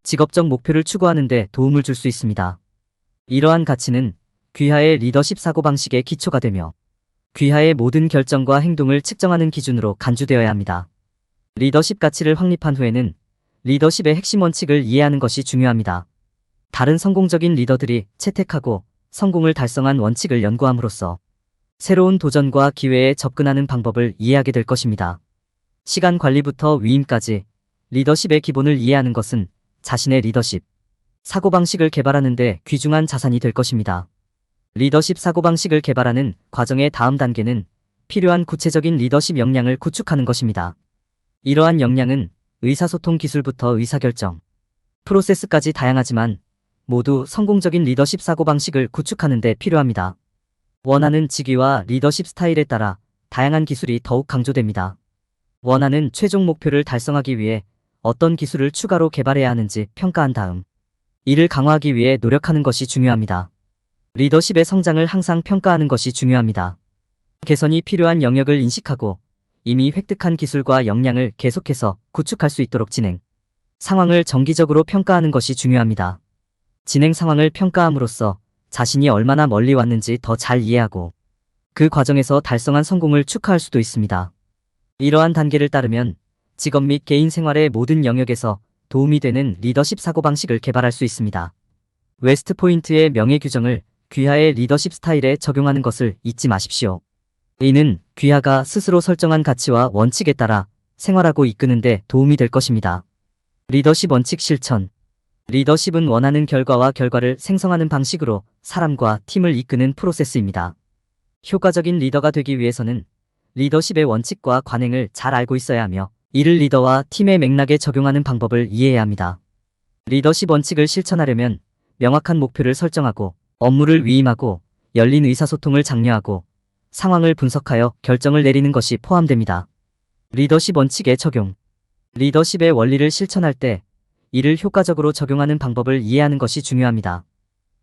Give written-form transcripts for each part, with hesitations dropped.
직업적 목표를 추구하는 데 도움을 줄 수 있습니다. 이러한 가치는 귀하의 리더십 사고방식의 기초가 되며 귀하의 모든 결정과 행동을 측정하는 기준으로 간주되어야 합니다. 리더십 가치를 확립한 후에는 리더십의 핵심 원칙을 이해하는 것이 중요합니다. 다른 성공적인 리더들이 채택하고 성공을 달성한 원칙을 연구함으로써 새로운 도전과 기회에 접근하는 방법을 이해하게 될 것입니다. 시간 관리부터 위임까지 리더십의 기본을 이해하는 것은 자신의 리더십 사고방식을 개발하는 데 귀중한 자산이 될 것입니다. 리더십 사고방식을 개발하는 과정의 다음 단계는 필요한 구체적인 리더십 역량을 구축하는 것입니다. 이러한 역량은 의사소통 기술부터 의사결정, 프로세스까지 다양하지만 모두 성공적인 리더십 사고방식을 구축하는 데 필요합니다. 원하는 직위와 리더십 스타일에 따라 다양한 기술이 더욱 강조됩니다. 원하는 최종 목표를 달성하기 위해 어떤 기술을 추가로 개발해야 하는지 평가한 다음 이를 강화하기 위해 노력하는 것이 중요합니다. 리더십의 성장을 항상 평가하는 것이 중요합니다. 개선이 필요한 영역을 인식하고 이미 획득한 기술과 역량을 계속해서 구축할 수 있도록 진행 상황을 정기적으로 평가하는 것이 중요합니다. 진행 상황을 평가함으로써 자신이 얼마나 멀리 왔는지 더 잘 이해하고 그 과정에서 달성한 성공을 축하할 수도 있습니다. 이러한 단계를 따르면 직업 및 개인 생활의 모든 영역에서 도움이 되는 리더십 사고방식을 개발할 수 있습니다. 웨스트포인트의 명예 규정을 귀하의 리더십 스타일에 적용하는 것을 잊지 마십시오. 이는 귀하가 스스로 설정한 가치와 원칙에 따라 생활하고 이끄는 데 도움이 될 것입니다. 리더십 원칙 실천. 리더십은 원하는 결과와 결과를 생성하는 방식으로 사람과 팀을 이끄는 프로세스입니다. 효과적인 리더가 되기 위해서는 리더십의 원칙과 관행을 잘 알고 있어야 하며 이를 리더와 팀의 맥락에 적용하는 방법을 이해해야 합니다. 리더십 원칙을 실천하려면 명확한 목표를 설정하고 업무를 위임하고 열린 의사소통을 장려하고 상황을 분석하여 결정을 내리는 것이 포함됩니다. 리더십 원칙의 적용. 리더십의 원리를 실천할 때 이를 효과적으로 적용하는 방법을 이해하는 것이 중요합니다.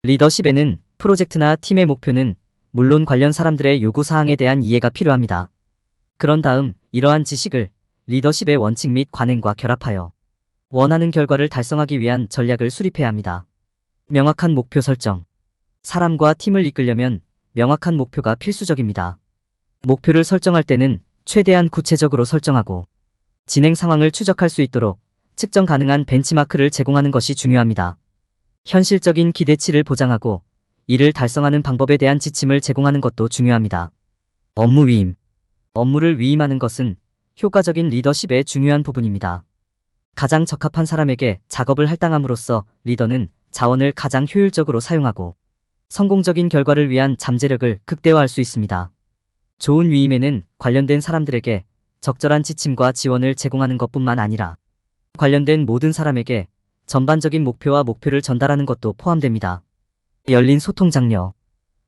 리더십에는 프로젝트나 팀의 목표는 물론 관련 사람들의 요구사항에 대한 이해가 필요합니다. 그런 다음 이러한 지식을 리더십의 원칙 및 관행과 결합하여 원하는 결과를 달성하기 위한 전략을 수립해야 합니다. 명확한 목표 설정. 사람과 팀을 이끌려면 명확한 목표가 필수적입니다. 목표를 설정할 때는 최대한 구체적으로 설정하고 진행 상황을 추적할 수 있도록 측정 가능한 벤치마크를 제공하는 것이 중요합니다. 현실적인 기대치를 보장하고 이를 달성하는 방법에 대한 지침을 제공하는 것도 중요합니다. 업무 위임. 업무를 위임하는 것은 효과적인 리더십의 중요한 부분입니다. 가장 적합한 사람에게 작업을 할당함으로써 리더는 자원을 가장 효율적으로 사용하고 성공적인 결과를 위한 잠재력을 극대화할 수 있습니다. 좋은 위임에는 관련된 사람들에게 적절한 지침과 지원을 제공하는 것뿐만 아니라 관련된 모든 사람에게 전반적인 목표와 목표를 전달하는 것도 포함됩니다. 열린 소통 장려.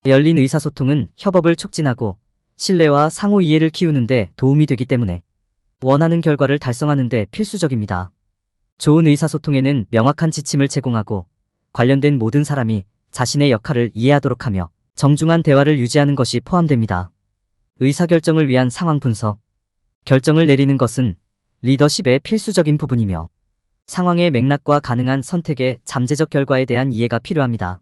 열린 의사소통은 협업을 촉진하고 신뢰와 상호 이해를 키우는 데 도움이 되기 때문에 원하는 결과를 달성하는 데 필수적입니다. 좋은 의사소통에는 명확한 지침을 제공하고 관련된 모든 사람이 자신의 역할을 이해하도록 하며 정중한 대화를 유지하는 것이 포함됩니다. 의사결정을 위한 상황 분석. 결정을 내리는 것은 리더십의 필수적인 부분이며 상황의 맥락과 가능한 선택의 잠재적 결과에 대한 이해가 필요합니다.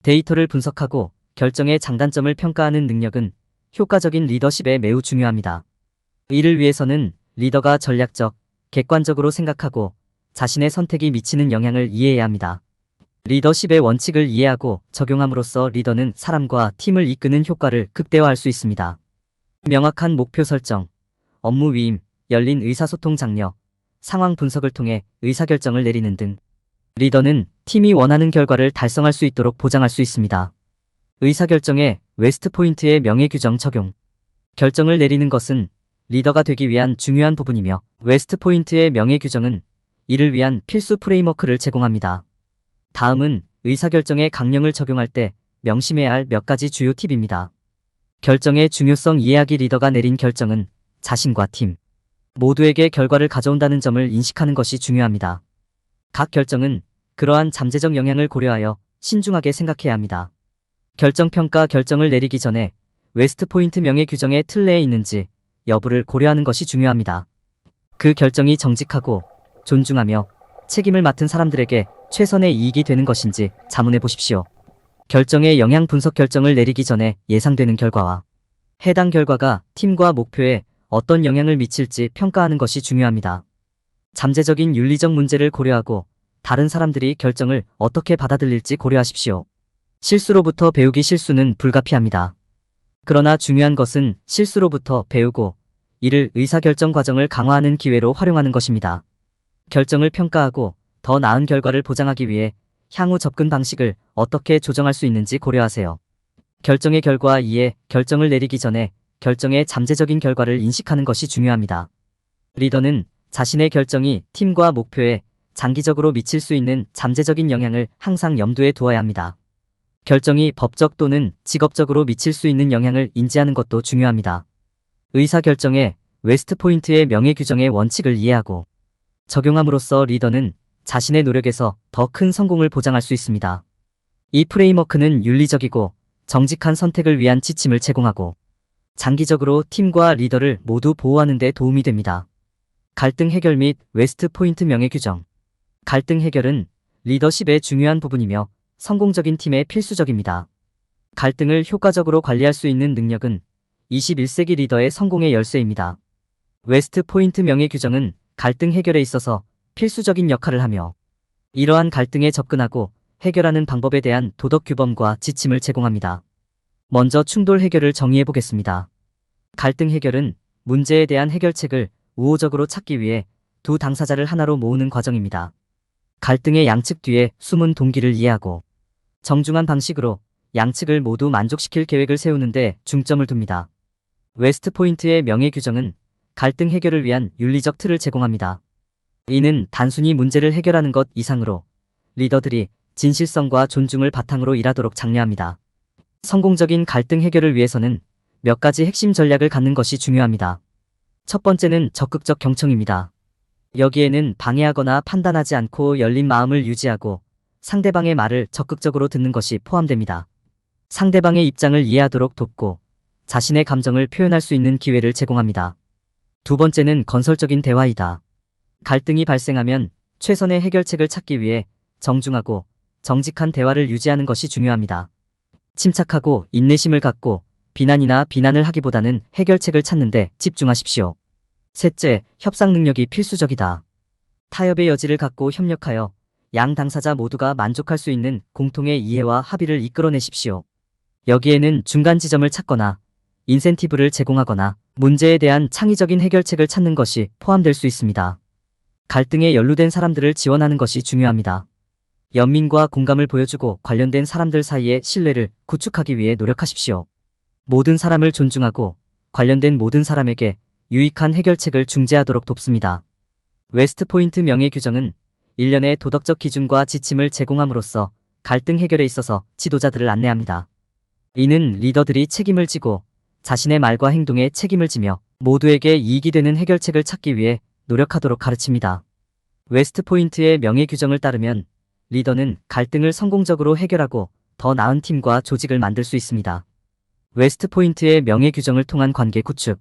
데이터를 분석하고 결정의 장단점을 평가하는 능력은 효과적인 리더십에 매우 중요합니다. 이를 위해서는 리더가 전략적, 객관적으로 생각하고 자신의 선택이 미치는 영향을 이해해야 합니다. 리더십의 원칙을 이해하고 적용함으로써 리더는 사람과 팀을 이끄는 효과를 극대화할 수 있습니다. 명확한 목표 설정, 업무 위임, 열린 의사소통 장려, 상황 분석을 통해 의사결정을 내리는 등 리더는 팀이 원하는 결과를 달성할 수 있도록 보장할 수 있습니다. 의사결정에 웨스트포인트의 명예규정 적용. 결정을 내리는 것은 리더가 되기 위한 중요한 부분이며 웨스트포인트의 명예규정은 이를 위한 필수 프레임워크를 제공합니다. 다음은 의사결정에 강령을 적용할 때 명심해야 할 몇 가지 주요 팁입니다. 결정의 중요성 이해하기. 리더가 내린 결정은 자신과 팀 모두에게 결과를 가져온다는 점을 인식하는 것이 중요합니다. 각 결정은 그러한 잠재적 영향을 고려하여 신중하게 생각해야 합니다. 결정평가. 결정을 내리기 전에 웨스트포인트 명예 규정의 틀 내에 있는지 여부를 고려하는 것이 중요합니다. 그 결정이 정직하고 존중하며 책임을 맡은 사람들에게 최선의 이익이 되는 것인지 자문해 보십시오. 결정의 영향 분석 결정을 내리기 전에 예상되는 결과와 해당 결과가 팀과 목표에 어떤 영향을 미칠지 평가하는 것이 중요합니다. 잠재적인 윤리적 문제를 고려하고 다른 사람들이 결정을 어떻게 받아들일지 고려하십시오. 실수로부터 배우기 실수는 불가피합니다. 그러나 중요한 것은 실수로부터 배우고 이를 의사결정 과정을 강화하는 기회로 활용하는 것입니다. 결정을 평가하고 더 나은 결과를 보장하기 위해 향후 접근 방식을 어떻게 조정할 수 있는지 고려하세요. 결정의 결과 이에 결정을 내리기 전에 결정의 잠재적인 결과를 인식하는 것이 중요합니다. 리더는 자신의 결정이 팀과 목표에 장기적으로 미칠 수 있는 잠재적인 영향을 항상 염두에 두어야 합니다. 결정이 법적 또는 직업적으로 미칠 수 있는 영향을 인지하는 것도 중요합니다. 의사결정의 웨스트포인트의 명예규정의 원칙을 이해하고 적용함으로써 리더는 자신의 노력에서 더 큰 성공을 보장할 수 있습니다. 이 프레임워크는 윤리적이고 정직한 선택을 위한 지침을 제공하고 장기적으로 팀과 리더를 모두 보호하는 데 도움이 됩니다. 갈등 해결 및 웨스트포인트 명예규정. 갈등 해결은 리더십의 중요한 부분이며 성공적인 팀의 필수적입니다. 갈등을 효과적으로 관리할 수 있는 능력은 21세기 리더의 성공의 열쇠입니다. 웨스트포인트 명예규정은 갈등 해결에 있어서 필수적인 역할을 하며 이러한 갈등에 접근하고 해결하는 방법에 대한 도덕 규범과 지침을 제공합니다. 먼저 충돌 해결을 정의해 보겠습니다. 갈등 해결은 문제에 대한 해결책을 우호적으로 찾기 위해 두 당사자를 하나로 모으는 과정입니다. 갈등의 양측 뒤에 숨은 동기를 이해하고 정중한 방식으로 양측을 모두 만족시킬 계획을 세우는 데 중점을 둡니다. 웨스트포인트의 명예규정은 갈등 해결을 위한 윤리적 틀을 제공합니다. 이는 단순히 문제를 해결하는 것 이상으로 리더들이 진실성과 존중을 바탕으로 일하도록 장려합니다. 성공적인 갈등 해결을 위해서는 몇 가지 핵심 전략을 갖는 것이 중요합니다. 첫 번째는 적극적 경청입니다. 여기에는 방해하거나 판단하지 않고 열린 마음을 유지하고 상대방의 말을 적극적으로 듣는 것이 포함됩니다. 상대방의 입장을 이해하도록 돕고 자신의 감정을 표현할 수 있는 기회를 제공합니다. 두 번째는 건설적인 대화이다. 갈등이 발생하면 최선의 해결책을 찾기 위해 정중하고 정직한 대화를 유지하는 것이 중요합니다. 침착하고 인내심을 갖고 비난을 하기보다는 해결책을 찾는 데 집중하십시오. 셋째, 협상 능력이 필수적이다. 타협의 여지를 갖고 협력하여 양 당사자 모두가 만족할 수 있는 공통의 이해와 합의를 이끌어내십시오. 여기에는 중간 지점을 찾거나 인센티브를 제공하거나 문제에 대한 창의적인 해결책을 찾는 것이 포함될 수 있습니다. 갈등에 연루된 사람들을 지원하는 것이 중요합니다. 연민과 공감을 보여주고 관련된 사람들 사이의 신뢰를 구축하기 위해 노력하십시오. 모든 사람을 존중하고 관련된 모든 사람에게 유익한 해결책을 중재하도록 돕습니다. 웨스트포인트 명예규정은 일련의 도덕적 기준과 지침을 제공함으로써 갈등 해결에 있어서 지도자들을 안내합니다. 이는 리더들이 책임을 지고 자신의 말과 행동에 책임을 지며 모두에게 이익이 되는 해결책을 찾기 위해 노력하도록 가르칩니다. 웨스트포인트의 명예규정을 따르면 리더는 갈등을 성공적으로 해결하고 더 나은 팀과 조직을 만들 수 있습니다. 웨스트포인트의 명예규정을 통한 관계 구축.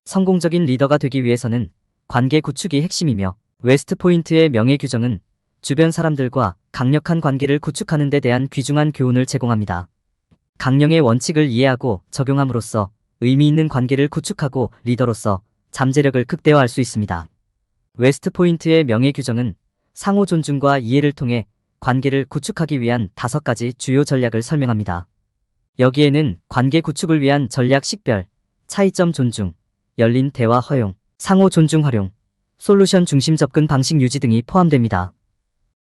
성공적인 리더가 되기 위해서는 관계 구축이 핵심이며 웨스트포인트의 명예규정은 주변 사람들과 강력한 관계를 구축하는 데 대한 귀중한 교훈을 제공합니다. 강령의 원칙을 이해하고 적용함으로써 의미 있는 관계를 구축하고 리더로서 잠재력을 극대화할 수 있습니다. 웨스트포인트의 명예규정은 상호 존중과 이해를 통해 관계를 구축하기 위한 5가지 주요 전략을 설명합니다. 여기에는 관계 구축을 위한 전략 식별, 차이점 존중, 열린 대화 허용, 상호 존중 활용, 솔루션 중심 접근 방식 유지 등이 포함됩니다.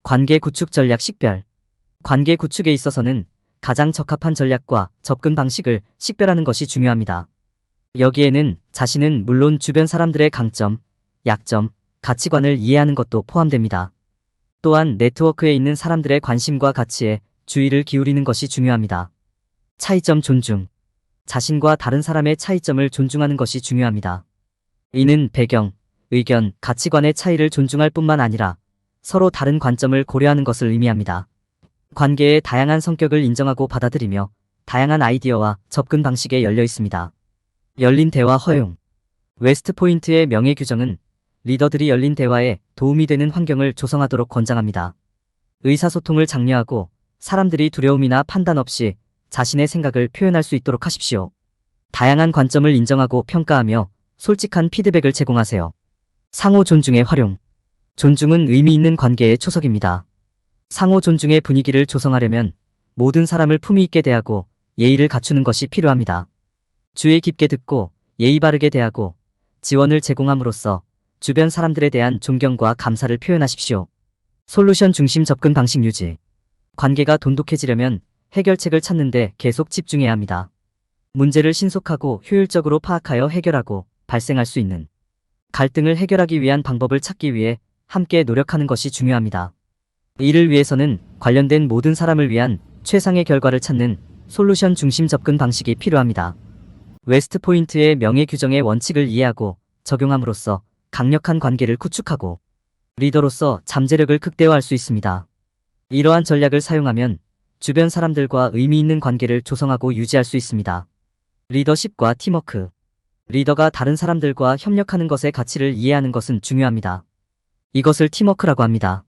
관계 구축 전략 식별. 관계 구축에 있어서는 가장 적합한 전략과 접근 방식을 식별하는 것이 중요합니다. 여기에는 자신은 물론 주변 사람들의 강점, 약점, 가치관을 이해하는 것도 포함됩니다. 또한 네트워크에 있는 사람들의 관심과 가치에 주의를 기울이는 것이 중요합니다. 차이점 존중. 자신과 다른 사람의 차이점을 존중하는 것이 중요합니다. 이는 배경, 의견, 가치관의 차이를 존중할 뿐만 아니라 서로 다른 관점을 고려하는 것을 의미합니다. 관계의 다양한 성격을 인정하고 받아들이며 다양한 아이디어와 접근 방식에 열려 있습니다. 열린 대화 허용. 웨스트포인트의 명예규정은 리더들이 열린 대화에 도움이 되는 환경을 조성하도록 권장합니다. 의사소통을 장려하고 사람들이 두려움이나 판단 없이 자신의 생각을 표현할 수 있도록 하십시오. 다양한 관점을 인정하고 평가하며 솔직한 피드백을 제공하세요. 상호 존중의 활용. 존중은 의미 있는 관계의 초석입니다. 상호 존중의 분위기를 조성하려면 모든 사람을 품위 있게 대하고 예의를 갖추는 것이 필요합니다. 주의 깊게 듣고 예의 바르게 대하고 지원을 제공함으로써 주변 사람들에 대한 존경과 감사를 표현하십시오. 솔루션 중심 접근 방식 유지. 관계가 돈독해지려면 해결책을 찾는 데 계속 집중해야 합니다. 문제를 신속하고 효율적으로 파악하여 해결하고 발생할 수 있는 갈등을 해결하기 위한 방법을 찾기 위해 함께 노력하는 것이 중요합니다. 이를 위해서는 관련된 모든 사람을 위한 최상의 결과를 찾는 솔루션 중심 접근 방식이 필요합니다. 웨스트포인트의 명예 규정의 원칙을 이해하고 적용함으로써 강력한 관계를 구축하고 리더로서 잠재력을 극대화할 수 있습니다. 이러한 전략을 사용하면 주변 사람들과 의미 있는 관계를 조성하고 유지할 수 있습니다. 리더십과 팀워크. 리더가 다른 사람들과 협력하는 것의 가치를 이해하는 것은 중요합니다. 이것을 팀워크라고 합니다.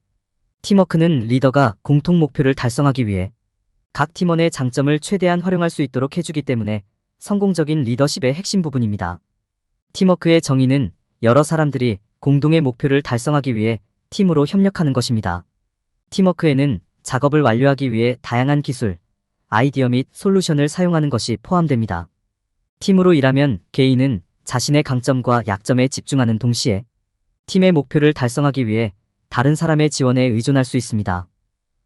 팀워크는 리더가 공통 목표를 달성하기 위해 각 팀원의 장점을 최대한 활용할 수 있도록 해주기 때문에 성공적인 리더십의 핵심 부분입니다. 팀워크의 정의는 여러 사람들이 공동의 목표를 달성하기 위해 팀으로 협력하는 것입니다. 팀워크에는 작업을 완료하기 위해 다양한 기술, 아이디어 및 솔루션을 사용하는 것이 포함됩니다. 팀으로 일하면 개인은 자신의 강점과 약점에 집중하는 동시에 팀의 목표를 달성하기 위해 다른 사람의 지원에 의존할 수 있습니다.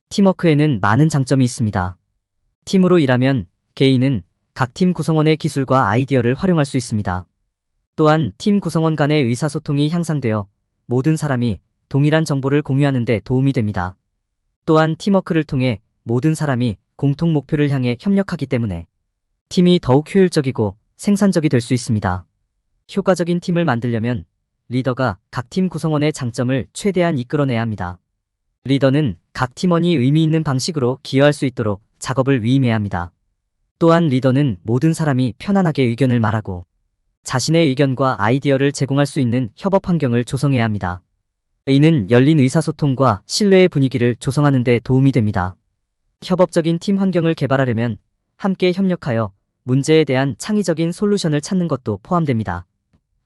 팀워크에는 많은 장점이 있습니다. 팀으로 일하면 개인은 각 팀 구성원의 기술과 아이디어를 활용할 수 있습니다. 또한 팀 구성원 간의 의사소통이 향상되어 모든 사람이 동일한 정보를 공유하는 데 도움이 됩니다. 또한 팀워크를 통해 모든 사람이 공통 목표를 향해 협력하기 때문에 팀이 더욱 효율적이고 생산적이 될 수 있습니다. 효과적인 팀을 만들려면 리더가 각 팀 구성원의 장점을 최대한 이끌어내야 합니다. 리더는 각 팀원이 의미 있는 방식으로 기여할 수 있도록 작업을 위임해야 합니다. 또한 리더는 모든 사람이 편안하게 의견을 말하고 자신의 의견과 아이디어를 제공할 수 있는 협업 환경을 조성해야 합니다. 이는 열린 의사소통과 신뢰의 분위기를 조성하는 데 도움이 됩니다. 협업적인 팀 환경을 개발하려면 함께 협력하여 문제에 대한 창의적인 솔루션을 찾는 것도 포함됩니다.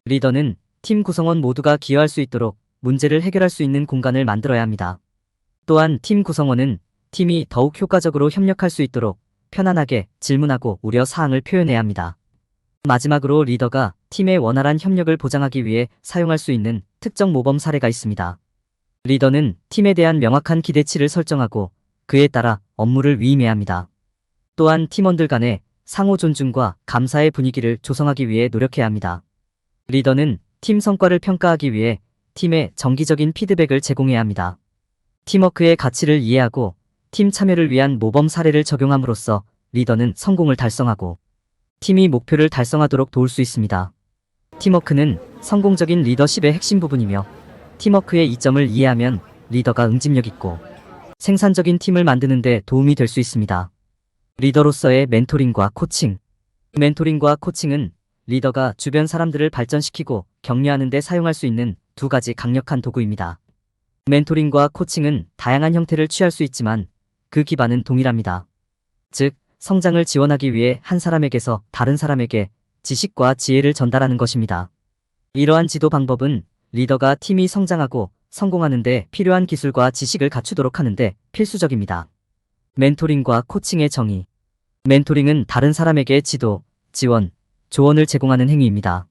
리더는 팀 구성원 모두가 기여할 수 있도록 문제를 해결할 수 있는 공간을 만들어야 합니다. 또한 팀 구성원은 팀이 더욱 효과적으로 협력할 수 있도록 편안하게 질문하고 우려 사항을 표현해야 합니다. 마지막으로 리더가 팀의 원활한 협력을 보장하기 위해 사용할 수 있는 특정 모범 사례가 있습니다. 리더는 팀에 대한 명확한 기대치를 설정하고 그에 따라 업무를 위임해야 합니다. 또한 팀원들 간의 상호 존중과 감사의 분위기를 조성하기 위해 노력해야 합니다. 리더는 팀 성과를 평가하기 위해 팀에 정기적인 피드백을 제공해야 합니다. 팀워크의 가치를 이해하고 팀 참여를 위한 모범 사례를 적용함으로써 리더는 성공을 달성하고 팀이 목표를 달성하도록 도울 수 있습니다. 팀워크는 성공적인 리더십의 핵심 부분이며 팀워크의 이점을 이해하면 리더가 응집력 있고 생산적인 팀을 만드는 데 도움이 될 수 있습니다. 리더로서의 멘토링과 코칭. 멘토링과 코칭은 리더가 주변 사람들을 발전시키고 격려하는 데 사용할 수 있는 두 가지 강력한 도구입니다. 멘토링과 코칭은 다양한 형태를 취할 수 있지만 그 기반은 동일합니다. 즉, 성장을 지원하기 위해 한 사람에게서 다른 사람에게 지식과 지혜를 전달하는 것입니다. 이러한 지도 방법은 리더가 팀이 성장하고 성공하는 데 필요한 기술과 지식을 갖추도록 하는 데 필수적입니다. 멘토링과 코칭의 정의. 멘토링은 다른 사람에게 지도, 지원, 조언을 제공하는 행위입니다.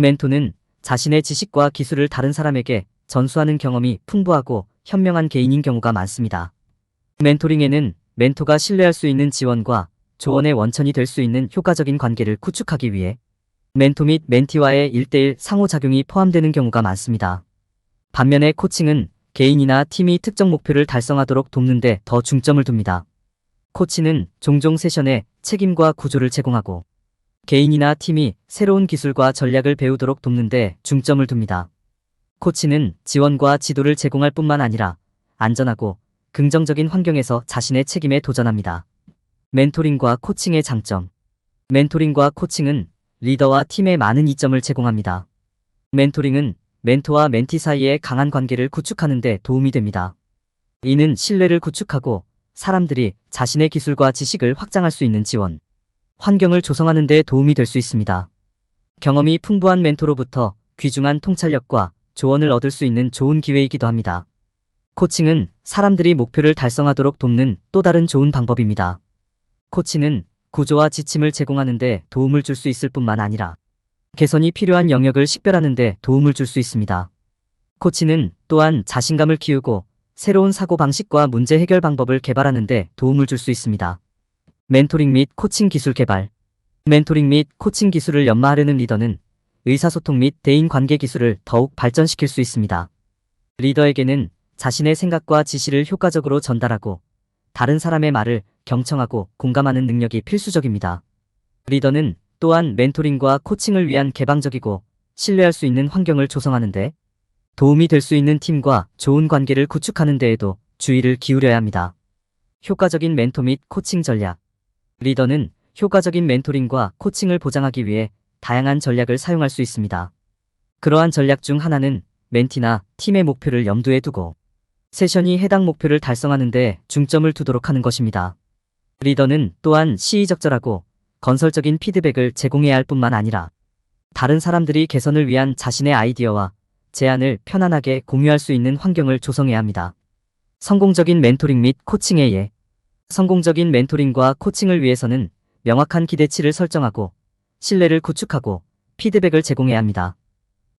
멘토는 자신의 지식과 기술을 다른 사람에게 전수하는 경험이 풍부하고 현명한 개인인 경우가 많습니다. 멘토링에는 멘토가 신뢰할 수 있는 지원과 조언의 원천이 될 수 있는 효과적인 관계를 구축하기 위해 멘토 및 멘티와의 1:1 상호작용이 포함되는 경우가 많습니다. 반면에 코칭은 개인이나 팀이 특정 목표를 달성하도록 돕는 데 더 중점을 둡니다. 코치는 종종 세션에 책임과 구조를 제공하고 개인이나 팀이 새로운 기술과 전략을 배우도록 돕는 데 중점을 둡니다. 코치는 지원과 지도를 제공할 뿐만 아니라 안전하고 긍정적인 환경에서 자신의 책임에 도전합니다. 멘토링과 코칭의 장점. 멘토링과 코칭은 리더와 팀에 많은 이점을 제공합니다. 멘토링은 멘토와 멘티 사이의 강한 관계를 구축하는 데 도움이 됩니다. 이는 신뢰를 구축하고 사람들이 자신의 기술과 지식을 확장할 수 있는 지원, 환경을 조성하는 데 도움이 될 수 있습니다. 경험이 풍부한 멘토로부터 귀중한 통찰력과 조언을 얻을 수 있는 좋은 기회이기도 합니다. 코칭은 사람들이 목표를 달성하도록 돕는 또 다른 좋은 방법입니다. 코치는 구조와 지침을 제공하는 데 도움을 줄 수 있을 뿐만 아니라 개선이 필요한 영역을 식별하는 데 도움을 줄 수 있습니다. 코치는 또한 자신감을 키우고 새로운 사고 방식과 문제 해결 방법을 개발하는 데 도움을 줄 수 있습니다. 멘토링 및 코칭 기술 개발. 멘토링 및 코칭 기술을 연마하려는 리더는 의사소통 및 대인 관계 기술을 더욱 발전시킬 수 있습니다. 리더에게는 자신의 생각과 지시를 효과적으로 전달하고 다른 사람의 말을 경청하고 공감하는 능력이 필수적입니다. 리더는 또한 멘토링과 코칭을 위한 개방적이고 신뢰할 수 있는 환경을 조성하는 데 도움이 될 수 있는 팀과 좋은 관계를 구축하는 데에도 주의를 기울여야 합니다. 효과적인 멘토 및 코칭 전략. 리더는 효과적인 멘토링과 코칭을 보장하기 위해 다양한 전략을 사용할 수 있습니다. 그러한 전략 중 하나는 멘티나 팀의 목표를 염두에 두고 세션이 해당 목표를 달성하는 데 중점을 두도록 하는 것입니다. 리더는 또한 시의적절하고 건설적인 피드백을 제공해야 할 뿐만 아니라 다른 사람들이 개선을 위한 자신의 아이디어와 제안을 편안하게 공유할 수 있는 환경을 조성해야 합니다. 성공적인 멘토링 및 코칭의 예. 성공적인 멘토링과 코칭을 위해서는 명확한 기대치를 설정하고 신뢰를 구축하고 피드백을 제공해야 합니다.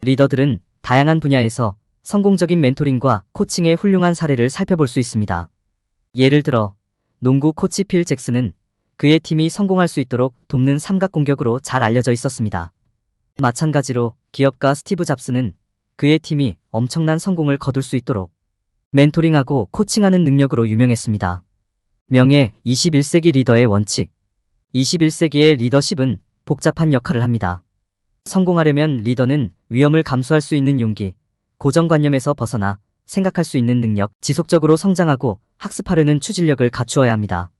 리더들은 다양한 분야에서 성공적인 멘토링과 코칭의 훌륭한 사례를 살펴볼 수 있습니다. 예를 들어 농구 코치 필 잭슨은 그의 팀이 성공할 수 있도록 돕는 삼각공격으로 잘 알려져 있었습니다. 마찬가지로 기업가 스티브 잡스는 그의 팀이 엄청난 성공을 거둘 수 있도록 멘토링하고 코칭하는 능력으로 유명했습니다. 명예 21세기 리더의 원칙. 21세기의 리더십은 복잡한 역할을 합니다. 성공하려면 리더는 위험을 감수할 수 있는 용기, 고정관념에서 벗어나 생각할 수 있는 능력, 지속적으로 성장하고 학습하려는 추진력을 갖추어야 합니다.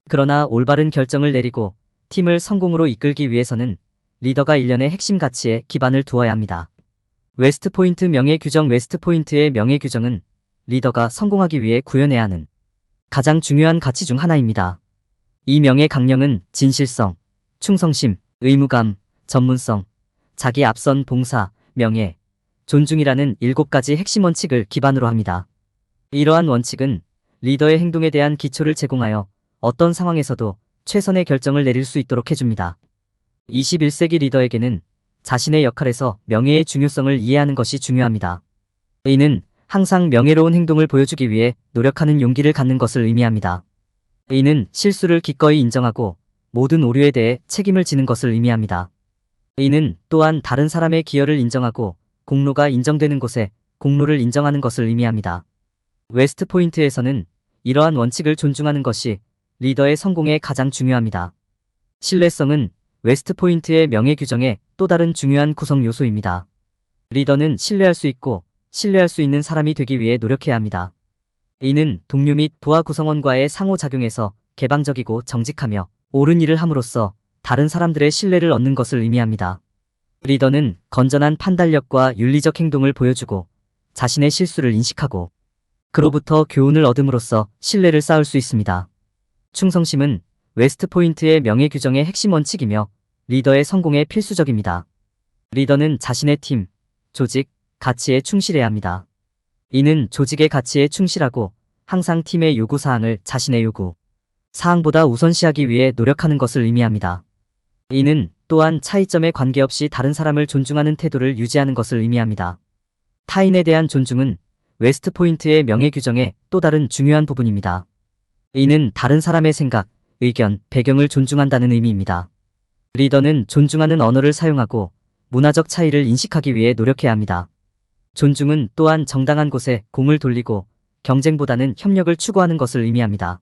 그러나 올바른 결정을 내리고 팀을 성공으로 이끌기 위해서는 리더가 일련의 핵심 가치에 기반을 두어야 합니다. 웨스트포인트 명예규정. 웨스트포인트의 명예규정은 리더가 성공하기 위해 구현해야 하는 가장 중요한 가치 중 하나입니다. 이 명예 강령은 진실성, 충성심, 의무감, 전문성, 자기 앞선 봉사, 명예, 존중이라는 7가지 핵심 원칙을 기반으로 합니다. 이러한 원칙은 리더의 행동에 대한 기초를 제공하여 어떤 상황에서도 최선의 결정을 내릴 수 있도록 해줍니다. 21세기 리더에게는 자신의 역할에서 명예의 중요성을 이해하는 것이 중요합니다. 이는 항상 명예로운 행동을 보여주기 위해 노력하는 용기를 갖는 것을 의미합니다. 이는 실수를 기꺼이 인정하고 모든 오류에 대해 책임을 지는 것을 의미합니다. 이는 또한 다른 사람의 기여를 인정하고 공로가 인정되는 곳에 공로를 인정하는 것을 의미합니다. 웨스트포인트에서는 이러한 원칙을 존중하는 것이 리더의 성공에 가장 중요합니다. 신뢰성은 웨스트포인트의 명예 규정의 또 다른 중요한 구성 요소입니다. 리더는 신뢰할 수 있고 신뢰할 수 있는 사람이 되기 위해 노력해야 합니다. 이는 동료 및 부하 구성원과의 상호작용에서 개방적이고 정직하며 옳은 일을 함으로써 다른 사람들의 신뢰를 얻는 것을 의미합니다. 리더는 건전한 판단력과 윤리적 행동을 보여주고 자신의 실수를 인식하고 그로부터 교훈을 얻음으로써 신뢰를 쌓을 수 있습니다. 충성심은 웨스트포인트의 명예 규정의 핵심 원칙이며 리더의 성공에 필수적입니다. 리더는 자신의 팀, 조직, 가치에 충실해야 합니다. 이는 조직의 가치에 충실하고 항상 팀의 요구사항을 자신의 요구 사항보다 우선시하기 위해 노력하는 것을 의미합니다. 이는 또한 차이점에 관계없이 다른 사람을 존중하는 태도를 유지하는 것을 의미합니다. 타인에 대한 존중은 웨스트포인트의 명예 규정의 또 다른 중요한 부분입니다. 이는 다른 사람의 생각, 의견, 배경을 존중한다는 의미입니다. 리더는 존중하는 언어를 사용하고 문화적 차이를 인식하기 위해 노력해야 합니다. 존중은 또한 정당한 곳에 공을 돌리고 경쟁보다는 협력을 추구하는 것을 의미합니다.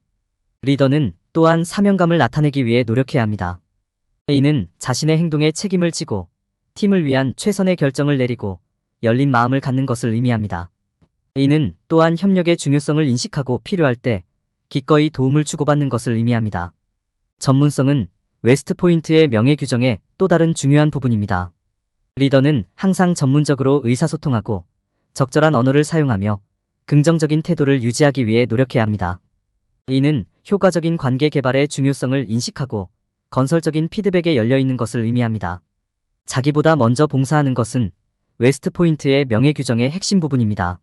리더는 또한 사명감을 나타내기 위해 노력해야 합니다. 이는 자신의 행동에 책임을 지고 팀을 위한 최선의 결정을 내리고 열린 마음을 갖는 것을 의미합니다. 이는 또한 협력의 중요성을 인식하고 필요할 때 기꺼이 도움을 주고받는 것을 의미합니다. 전문성은 웨스트포인트의 명예 규정의 또 다른 중요한 부분입니다. 리더는 항상 전문적으로 의사소통하고 적절한 언어를 사용하며 긍정적인 태도를 유지하기 위해 노력해야 합니다. 이는 효과적인 관계 개발의 중요성을 인식하고 건설적인 피드백에 열려있는 것을 의미합니다. 자기보다 먼저 봉사하는 것은 웨스트포인트의 명예 규정의 핵심 부분입니다.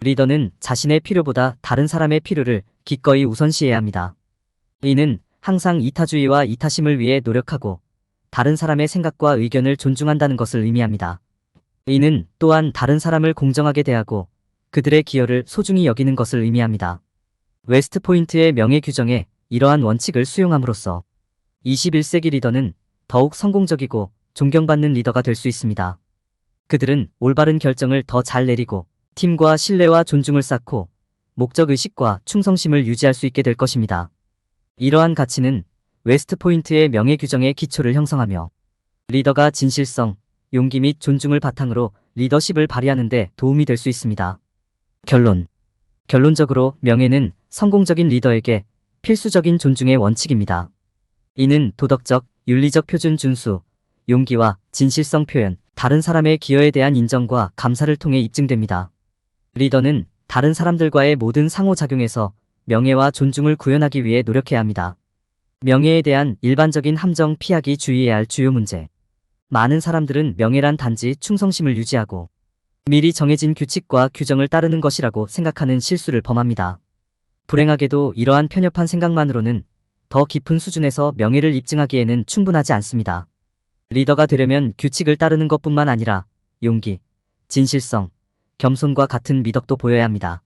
리더는 자신의 필요보다 다른 사람의 필요를 기꺼이 우선시해야 합니다. 이는 항상 이타주의와 이타심을 위해 노력하고 다른 사람의 생각과 의견을 존중한다는 것을 의미합니다. 이는 또한 다른 사람을 공정하게 대하고 그들의 기여를 소중히 여기는 것을 의미합니다. 웨스트포인트의 명예 규정에 이러한 원칙을 수용함으로써 21세기 리더는 더욱 성공적이고 존경받는 리더가 될 수 있습니다. 그들은 올바른 결정을 더 잘 내리고 팀과 신뢰와 존중을 쌓고 목적의식과 충성심을 유지할 수 있게 될 것입니다. 이러한 가치는 웨스트포인트의 명예 규정의 기초를 형성하며 리더가 진실성, 용기 및 존중을 바탕으로 리더십을 발휘하는 데 도움이 될 수 있습니다. 결론적으로 명예는 성공적인 리더에게 필수적인 존중의 원칙입니다. 이는 도덕적, 윤리적 표준 준수, 용기와 진실성 표현, 다른 사람의 기여에 대한 인정과 감사를 통해 입증됩니다. 리더는 다른 사람들과의 모든 상호작용에서 명예와 존중을 구현하기 위해 노력해야 합니다. 명예에 대한 일반적인 함정 피하기 주의해야 할 주요 문제. 많은 사람들은 명예란 단지 충성심을 유지하고 미리 정해진 규칙과 규정을 따르는 것이라고 생각하는 실수를 범합니다. 불행하게도 이러한 편협한 생각만으로는 더 깊은 수준에서 명예를 입증하기에는 충분하지 않습니다. 리더가 되려면 규칙을 따르는 것뿐만 아니라 용기, 진실성, 겸손과 같은 미덕도 보여야 합니다.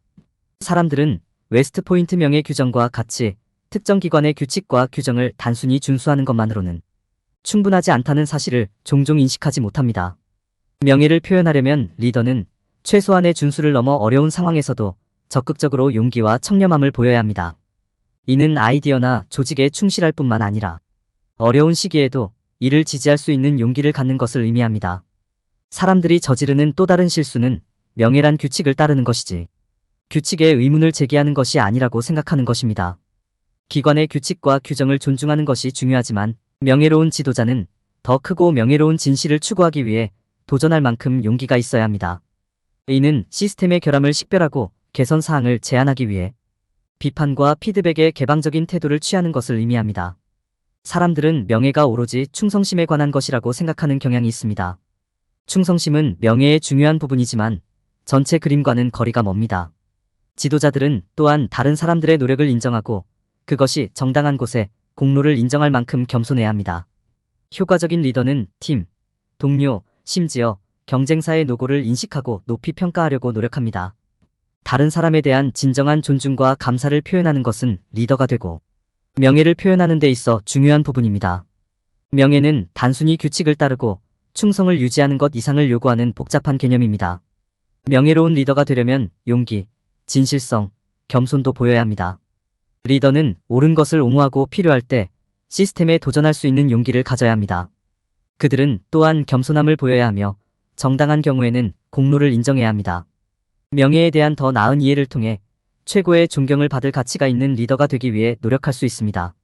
사람들은 웨스트포인트 명예 규정과 같이 특정 기관의 규칙과 규정을 단순히 준수하는 것만으로는 충분하지 않다는 사실을 종종 인식하지 못합니다. 명예를 표현하려면 리더는 최소한의 준수를 넘어 어려운 상황에서도 적극적으로 용기와 청렴함을 보여야 합니다. 이는 아이디어나 조직에 충실할 뿐만 아니라 어려운 시기에도 이를 지지할 수 있는 용기를 갖는 것을 의미합니다. 사람들이 저지르는 또 다른 실수는 명예란 규칙을 따르는 것이지 규칙에 의문을 제기하는 것이 아니라고 생각하는 것입니다. 기관의 규칙과 규정을 존중하는 것이 중요하지만 명예로운 지도자는 더 크고 명예로운 진실을 추구하기 위해 도전할 만큼 용기가 있어야 합니다. 이는 시스템의 결함을 식별하고 개선 사항을 제안하기 위해 비판과 피드백에 개방적인 태도를 취하는 것을 의미합니다. 사람들은 명예가 오로지 충성심에 관한 것이라고 생각하는 경향이 있습니다. 충성심은 명예의 중요한 부분이지만 전체 그림과는 거리가 멉니다. 지도자들은 또한 다른 사람들의 노력을 인정하고 그것이 정당한 곳에 공로를 인정할 만큼 겸손해야 합니다. 효과적인 리더는 팀, 동료, 심지어 경쟁사의 노고를 인식하고 높이 평가하려고 노력합니다. 다른 사람에 대한 진정한 존중과 감사를 표현하는 것은 리더가 되고 명예를 표현하는 데 있어 중요한 부분입니다. 명예는 단순히 규칙을 따르고 충성을 유지하는 것 이상을 요구하는 복잡한 개념입니다. 명예로운 리더가 되려면 용기, 진실성, 겸손도 보여야 합니다. 리더는 옳은 것을 옹호하고 필요할 때 시스템에 도전할 수 있는 용기를 가져야 합니다. 그들은 또한 겸손함을 보여야 하며 정당한 경우에는 공로를 인정해야 합니다. 명예에 대한 더 나은 이해를 통해 최고의 존경을 받을 가치가 있는 리더가 되기 위해 노력할 수 있습니다.